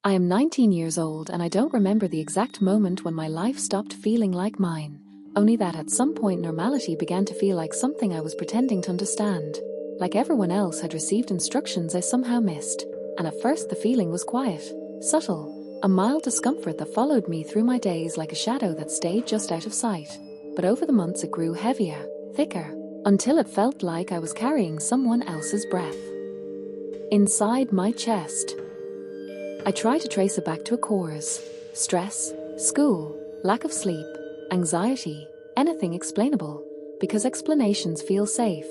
I am 19 years old and I don't remember the exact moment when my life stopped feeling like mine, only that at some point normality began to feel like something I was pretending to understand. Like everyone else had received instructions I somehow missed, and at first the feeling was quiet, subtle, a mild discomfort that followed me through my days like a shadow that stayed just out of sight. But over the months it grew heavier, thicker, until it felt like I was carrying someone else's breath inside my chest. I try to trace it back to a cause: stress, school, lack of sleep, anxiety, anything explainable, because explanations feel safe.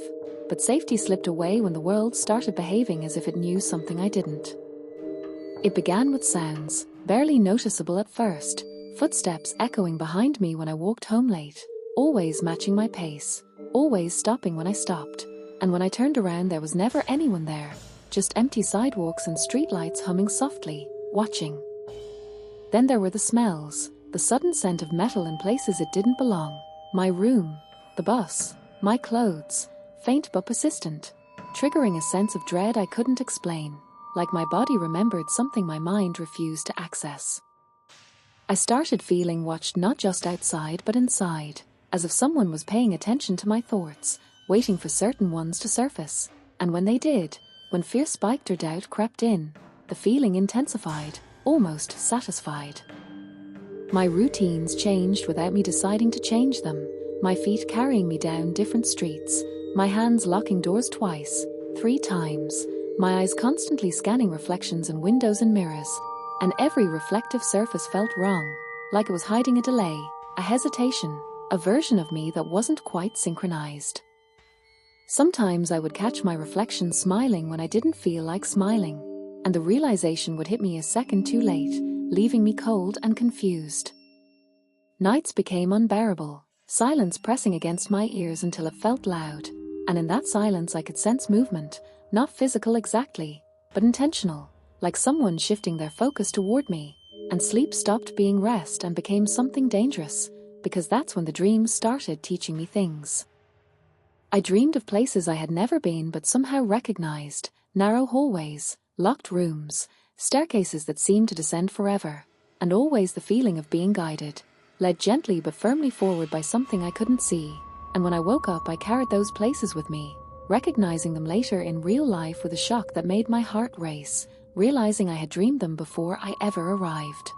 But safety slipped away when the world started behaving as if it knew something I didn't. It began with sounds, barely noticeable at first, footsteps echoing behind me when I walked home late, always matching my pace, always stopping when I stopped, and when I turned around there was never anyone there. Just empty sidewalks and streetlights humming softly, watching. Then there were the smells, the sudden scent of metal in places it didn't belong. My room, the bus, my clothes, faint but persistent, triggering a sense of dread I couldn't explain, like my body remembered something my mind refused to access. I started feeling watched not just outside but inside, as if someone was paying attention to my thoughts, waiting for certain ones to surface, and when they did, when fear spiked or doubt crept in, the feeling intensified, almost satisfied. My routines changed without me deciding to change them, my feet carrying me down different streets, my hands locking doors twice, 3 times, my eyes constantly scanning reflections in windows and mirrors, and every reflective surface felt wrong, like it was hiding a delay, a hesitation, a version of me that wasn't quite synchronized. Sometimes I would catch my reflection smiling when I didn't feel like smiling, and the realization would hit me a second too late, leaving me cold and confused. Nights became unbearable, silence pressing against my ears until it felt loud, and in that silence I could sense movement, not physical exactly, but intentional, like someone shifting their focus toward me, and sleep stopped being rest and became something dangerous, because that's when the dreams started teaching me things. I dreamed of places I had never been but somehow recognized, narrow hallways, locked rooms, staircases that seemed to descend forever, and always the feeling of being guided, led gently but firmly forward by something I couldn't see, and when I woke up I carried those places with me, recognizing them later in real life with a shock that made my heart race, realizing I had dreamed them before I ever arrived.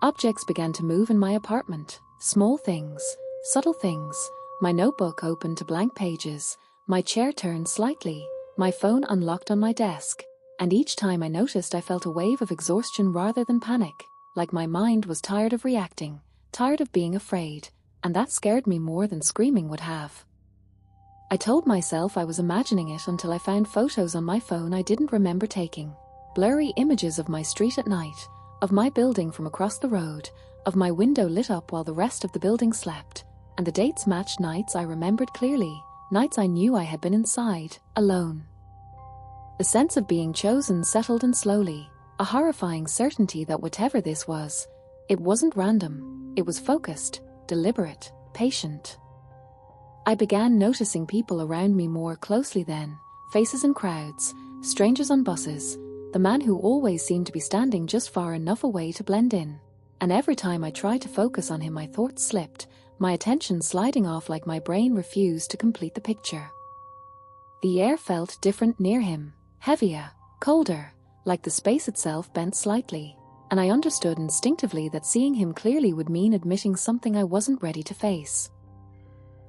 Objects began to move in my apartment, small things, subtle things. My notebook opened to blank pages, my chair turned slightly, my phone unlocked on my desk, and each time I noticed I felt a wave of exhaustion rather than panic, like my mind was tired of reacting, tired of being afraid, and that scared me more than screaming would have. I told myself I was imagining it until I found photos on my phone I didn't remember taking, blurry images of my street at night, of my building from across the road, of my window lit up while the rest of the building slept. And the dates matched nights I remembered clearly, nights I knew I had been inside, alone. The sense of being chosen settled in slowly, a horrifying certainty that whatever this was, it wasn't random, it was focused, deliberate, patient. I began noticing people around me more closely then, faces in crowds, strangers on buses, the man who always seemed to be standing just far enough away to blend in, and every time I tried to focus on him my thoughts slipped, my attention sliding off like my brain refused to complete the picture. The air felt different near him, heavier, colder, like the space itself bent slightly, and I understood instinctively that seeing him clearly would mean admitting something I wasn't ready to face.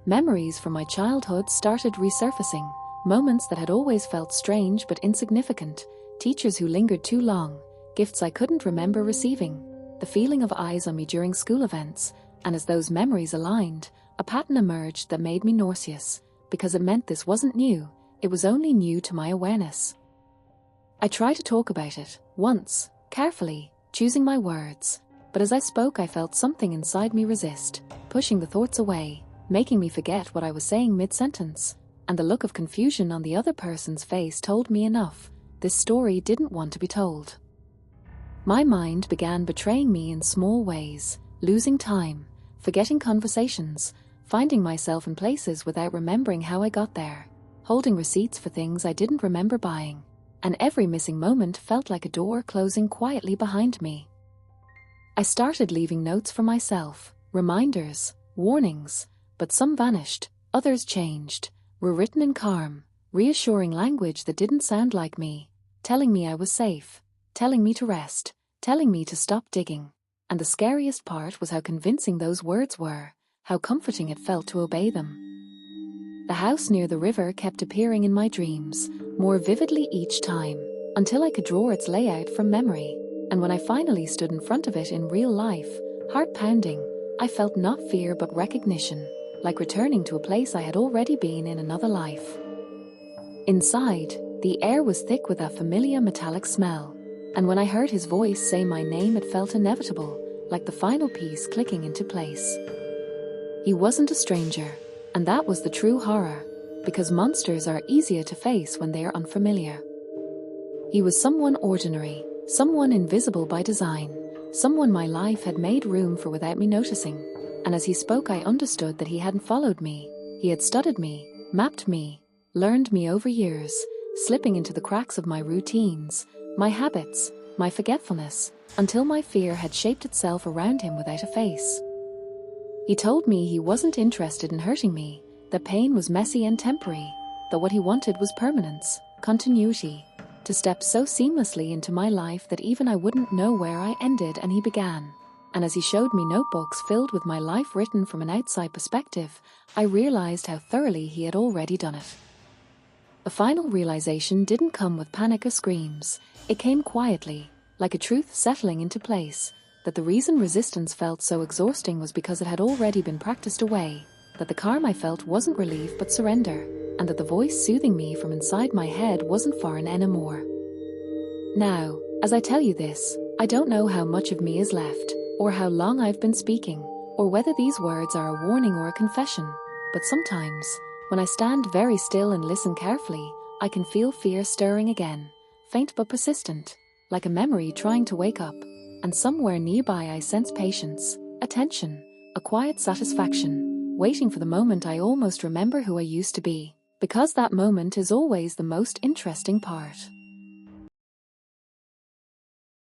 Memories from my childhood started resurfacing, moments that had always felt strange but insignificant, teachers who lingered too long, gifts I couldn't remember receiving, the feeling of eyes on me during school events, and as those memories aligned, a pattern emerged that made me nauseous, because it meant this wasn't new, it was only new to my awareness. I tried to talk about it, once, carefully, choosing my words, but as I spoke I felt something inside me resist, pushing the thoughts away, making me forget what I was saying mid-sentence, and the look of confusion on the other person's face told me enough, this story didn't want to be told. My mind began betraying me in small ways, losing time, forgetting conversations, finding myself in places without remembering how I got there, holding receipts for things I didn't remember buying, and every missing moment felt like a door closing quietly behind me. I started leaving notes for myself, reminders, warnings, but some vanished, others changed, were written in calm, reassuring language that didn't sound like me, telling me I was safe, telling me to rest, telling me to stop digging. And the scariest part was how convincing those words were, how comforting it felt to obey them. The house near the river kept appearing in my dreams, more vividly each time, until I could draw its layout from memory. And when I finally stood in front of it in real life, heart pounding, I felt not fear but recognition, like returning to a place I had already been in another life. Inside, the air was thick with a familiar metallic smell, and when I heard his voice say my name it felt inevitable, like the final piece clicking into place. He wasn't a stranger, and that was the true horror, because monsters are easier to face when they are unfamiliar. He was someone ordinary, someone invisible by design, someone my life had made room for without me noticing, and as he spoke I understood that he hadn't followed me, he had studied me, mapped me, learned me over years, slipping into the cracks of my routines, my habits, my forgetfulness, until my fear had shaped itself around him without a face. He told me he wasn't interested in hurting me, that pain was messy and temporary, that what he wanted was permanence, continuity, to step so seamlessly into my life that even I wouldn't know where I ended and he began. And as he showed me notebooks filled with my life written from an outside perspective, I realized how thoroughly he had already done it. The final realization didn't come with panic or screams, it came quietly, like a truth settling into place, that the reason resistance felt so exhausting was because it had already been practiced away, that the calm I felt wasn't relief but surrender, and that the voice soothing me from inside my head wasn't foreign anymore. Now, as I tell you this, I don't know how much of me is left, or how long I've been speaking, or whether these words are a warning or a confession, but sometimes, when I stand very still and listen carefully, I can feel fear stirring again, faint but persistent, like a memory trying to wake up, and somewhere nearby I sense patience, attention, a quiet satisfaction, waiting for the moment I almost remember who I used to be, because that moment is always the most interesting part.